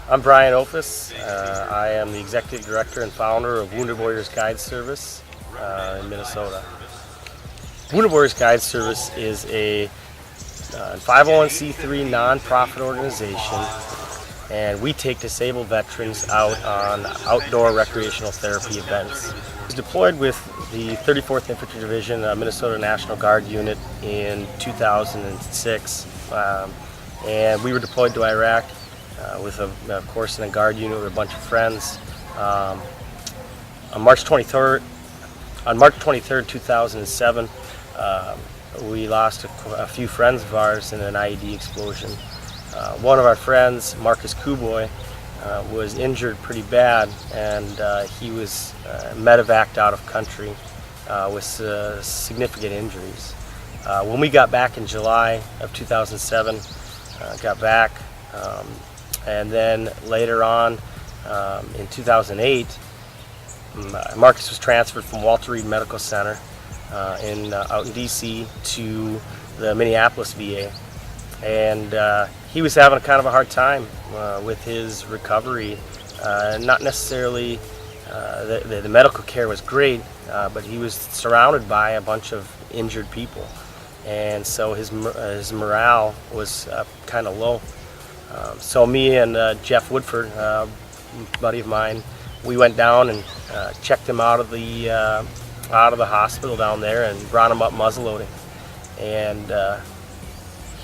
I'm Brian Ophis. I am the Executive Director and founder of Wounded Warriors Guide Service in Minnesota. Wounded Warriors Guide Service is a 501c3 nonprofit organization, and we take disabled veterans out on outdoor recreational therapy events. I was deployed with the 34th Infantry Division, Minnesota National Guard unit in 2006, and we were deployed to Iraq with a course in a Guard unit with a bunch of friends. On March 23rd, 2007, we lost a few friends of ours in an IED explosion. One of our friends, Marcus Kuboy, was injured pretty bad, and he was medevaced out of country with significant injuries. When we got back in July of 2007, got back, and then later on in 2008, Marcus was transferred from Walter Reed Medical Center out in DC to the Minneapolis VA, and he was having kind of a hard time with his recovery. Not necessarily the medical care was great, but he was surrounded by a bunch of injured people, and so his morale was kind of low. So me and Jeff Woodford, a buddy of mine, we went down and checked him out of the hospital down there and brought him up muzzleloading, and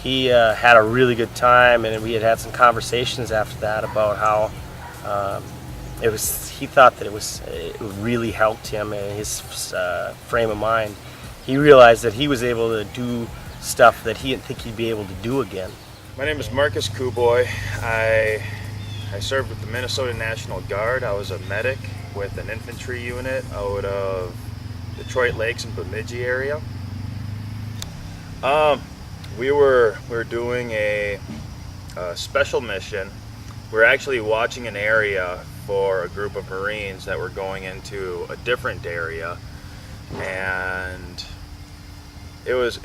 he had a really good time, and we had some conversations after that about how he thought that it really helped him in his frame of mind. He realized that he was able to do stuff that he didn't think he'd be able to do again. My name is Marcus Kuboy. I served with the Minnesota National Guard. I was a medic with an infantry unit out of Detroit Lakes and Bemidji area. We were doing a special mission. We were actually watching an area for a group of Marines that were going into a different area, and it was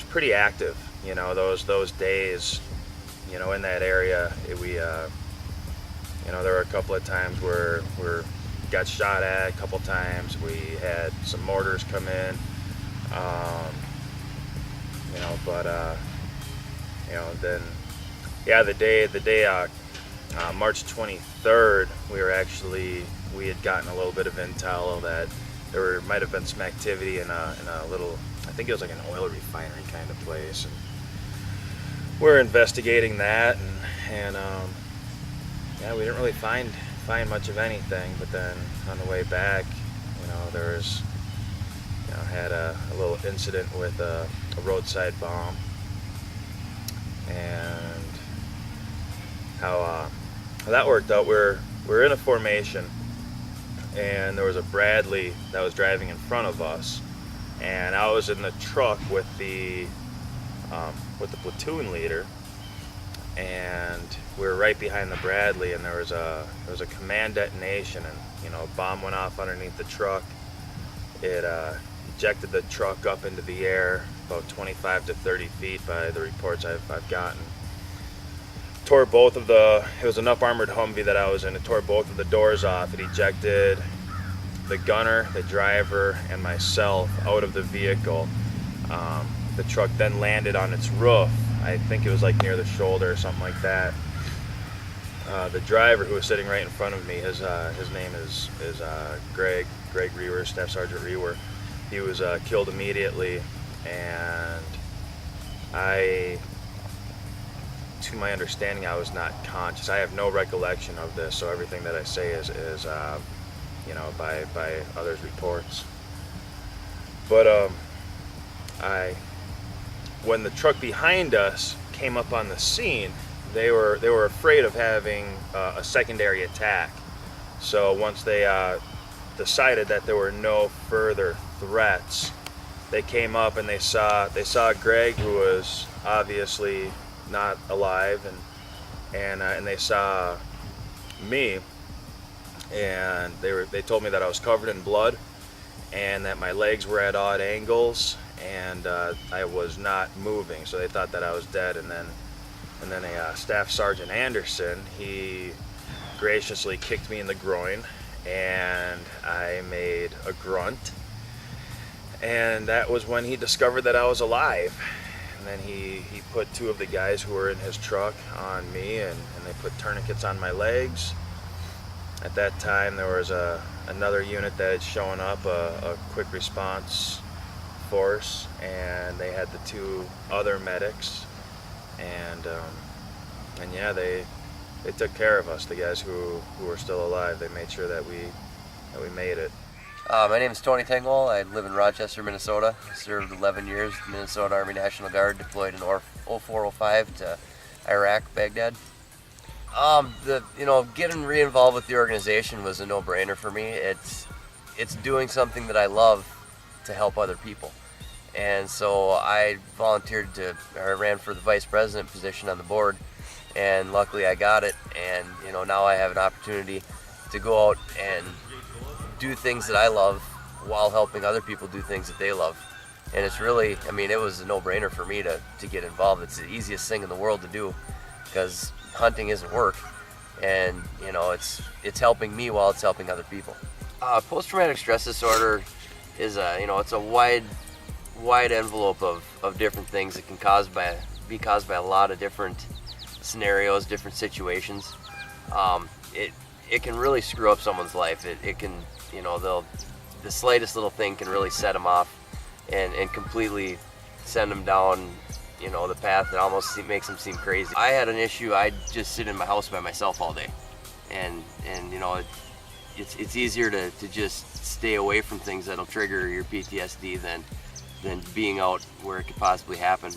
pretty active. You know, those days, you know, in that area, we you know, there were a couple of times where we got shot at. A couple times we had some mortars come in. You know, but you know, then yeah, the day March 23rd, we had gotten a little bit of intel that there might have been some activity in a little, I think it was like an oil refinery kind of place, and we're investigating that, and yeah, we didn't really find much of anything. But then on the way back, you know, there was, you know, had a little incident with a roadside bomb, and how that worked out. We're in a formation, and there was a Bradley that was driving in front of us, and I was in the truck with the platoon leader, and we were right behind the Bradley, and there was a command detonation, and, you know, a bomb went off underneath the truck. It ejected the truck up into the air about 25 to 30 feet by the reports I've gotten. Tore both of it was an up-armored Humvee that I was in. It tore both of the doors off. It ejected the gunner, the driver, and myself out of the vehicle. The truck then landed on its roof. I think it was like near the shoulder or something like that. The driver, who was sitting right in front of me, his name is Greg Rewer, Staff Sergeant Rewer. He was killed immediately, and to my understanding, I was not conscious. I have no recollection of this, so everything that I say is you know, by others' reports. But when the truck behind us came up on the scene, they were afraid of having a secondary attack. So once they decided that there were no further threats, they came up and they saw Greg, who was obviously not alive, and they saw me, and they told me that I was covered in blood, and that my legs were at odd angles, and I was not moving, so they thought that I was dead. And then a Staff Sergeant Anderson, he graciously kicked me in the groin, and I made a grunt. And that was when he discovered that I was alive. And then he put two of the guys who were in his truck on me, and they put tourniquets on my legs. At that time, there was another unit that had shown up, a quick response force, and they had the two other medics, and yeah, they took care of us, the guys who were still alive. They made sure that we made it. My name is Tony Tengwall. I live in Rochester, Minnesota. I served 11 years in the Minnesota Army National Guard, deployed in 04-05 to Iraq, Baghdad. Getting re-involved with the organization was a no-brainer for me. It's doing something that I love to help other people. And so I ran for the vice president position on the board, and luckily I got it. And now I have an opportunity to go out and do things that I love while helping other people do things that they love. And it's really, it was a no-brainer for me to get involved. It's the easiest thing in the world to do, because hunting isn't work, and it's helping me while it's helping other people. Post-traumatic stress disorder is it's a wide envelope of different things. It can be caused by a lot of different scenarios, different situations. It can really screw up someone's life. It can, the slightest little thing can really set them off and completely send them down, the path that almost makes them seem crazy. I had an issue. I'd just sit in my house by myself all day, and it's easier to just stay away from things that'll trigger your PTSD than being out where it could possibly happen.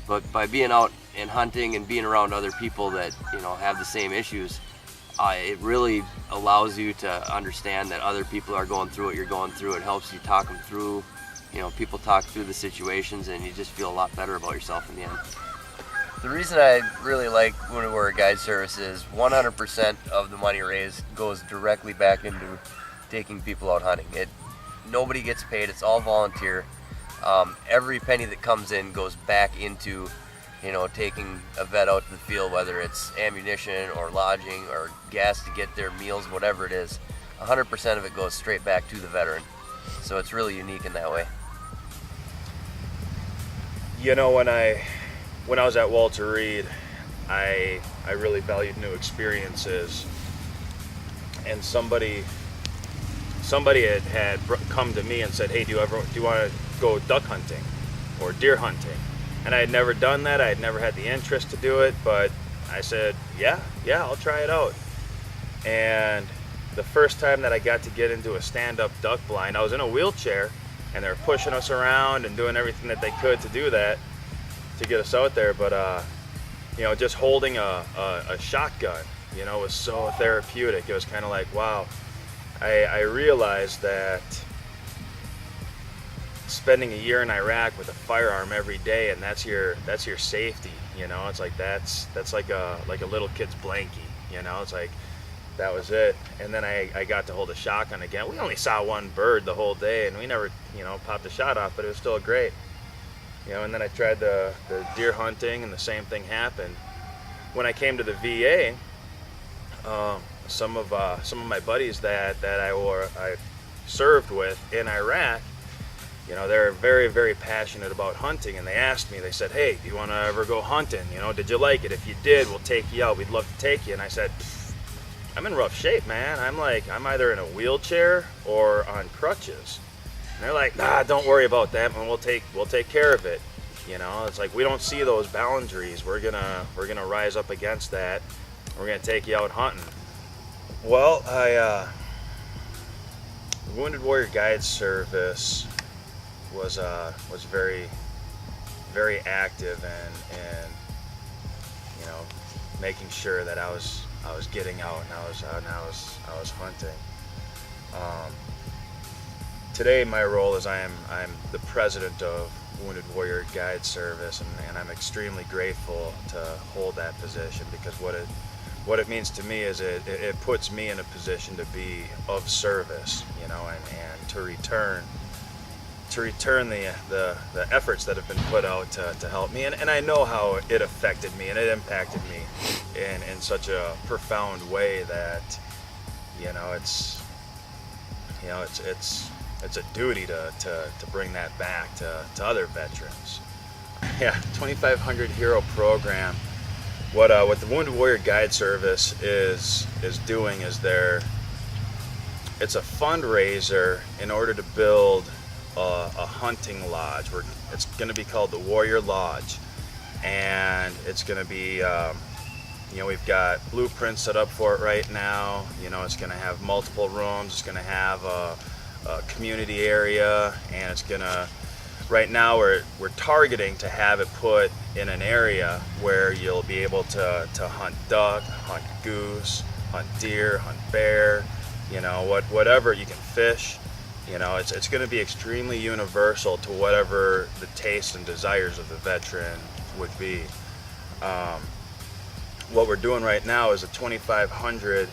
But by being out and hunting and being around other people that have the same issues, it really allows you to understand that other people are going through what you're going through. It helps you talk them through. People talk through the situations, and you just feel a lot better about yourself in the end. The reason I really like Wounded Warrior Guide Service is 100% of the money raised goes directly back into taking people out hunting. Nobody gets paid. It's all volunteer. Every penny that comes in goes back into taking a vet out to the field, whether it's ammunition or lodging or gas to get their meals, whatever it is. 100% of it goes straight back to the veteran. So it's really unique in that way. When I was at Walter Reed, I really valued new experiences, and somebody had come to me and said, "Hey, do you want to go duck hunting or deer hunting?" And I had never done that. I had never had the interest to do it, but I said, yeah, I'll try it out. And the first time that I got to get into a stand-up duck blind, I was in a wheelchair, and they were pushing us around and doing everything that they could to do that, to get us out there. But just holding a shotgun, was so therapeutic. It was kind of like, wow. I realized that spending a year in Iraq with a firearm every day, and that's your safety. It's like that's like a little kid's blankie. It's like that was it. And then I got to hold a shotgun again. We only saw one bird the whole day, and we never popped a shot off, but it was still great. And then I tried the deer hunting, and the same thing happened. When I came to the VA, some of my buddies that I served with in Iraq, they're very, very passionate about hunting, and they asked me, they said, "Hey, do you want to ever go hunting? Did you like it? If you did, we'll take you out. We'd love to take you." And I said, "I'm in rough shape, man. I'm either in a wheelchair or on crutches." And they're like, "Nah, don't worry about that, man. We'll take care of it." It's like, we don't see those boundaries. We're gonna rise up against that. We're gonna take you out hunting. Well, Wounded Warrior Guide Service was very, very active and making sure that I was getting out and I was hunting. Today my role is I'm the president of Wounded Warrior Guide Service, and I'm extremely grateful to hold that position, because what it means to me is it puts me in a position to be of service, and to to return the efforts that have been put out to help me, and I know how it affected me and it impacted me in such a profound way that it's a duty to bring that back to other veterans. Yeah, 2500 Hero Program. What the Wounded Warrior Guide Service is doing is it's a fundraiser in order to build a hunting lodge. It's going to be called the Warrior Lodge, and it's going to be we've got blueprints set up for it right now. It's going to have multiple rooms. It's going to have a community area, and it's going to, right now we're targeting to have it put in an area where you'll be able to hunt duck, hunt goose, hunt deer, hunt bear, whatever you can fish. It's going to be extremely universal to whatever the tastes and desires of the veteran would be. What we're doing right now is the 2,500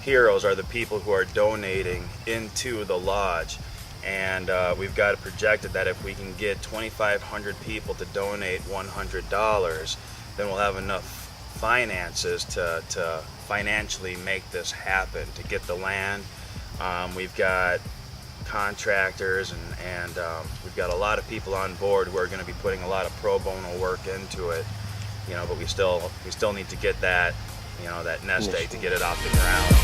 heroes are the people who are donating into the lodge, and we've got it projected that if we can get 2,500 people to donate $100, then we'll have enough finances to financially make this happen, to get the land. We've got contractors and we've got a lot of people on board who are going to be putting a lot of pro bono work into it, but we still need to get that, that nest egg to get it off the ground.